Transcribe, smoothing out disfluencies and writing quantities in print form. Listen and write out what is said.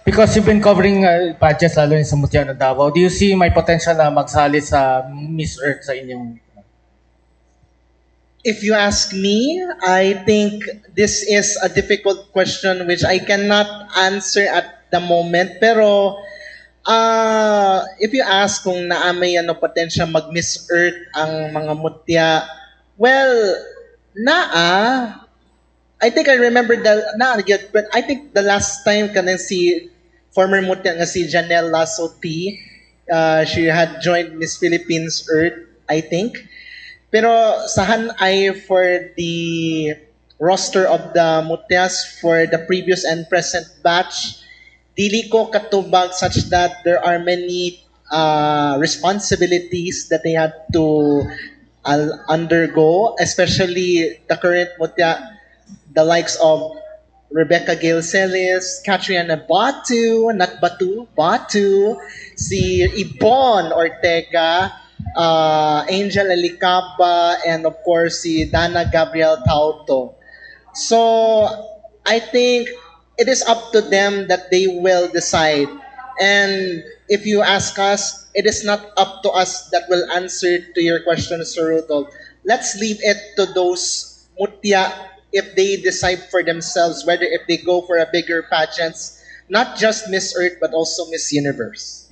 Because you've been covering pageants lalo rin sa Mutya ng Davao, do you see may potential na magsali sa Miss Earth sa inyong... If you ask me, I think this is a difficult question which I cannot answer at the moment. Pero if you ask kung naamay ano potential mag-Miss Earth ang mga mutya, well, naa. I think I remember but I think the last time kanin si former mutya nga si Janelle Lasotti, she had joined Miss Philippines Earth, I think. Pero sahan ay for the roster of the mutyas for the previous and present batch, dili ko katubag such that there are many responsibilities that they had to undergo, especially the current mutya, the likes of Rebecca Gale Celis, Catriana Batu, not Batu, Batu, si Ibon Ortega, Angel Alicaba, and of course si Dana Gabriel Tauto. So I think it is up to them that they will decide. And if you ask us, it is not up to us that will answer to your question, Sir Rudolph. Let's leave it to those mutya if they decide for themselves whether if they go for a bigger pageants, not just Miss Earth but also Miss Universe.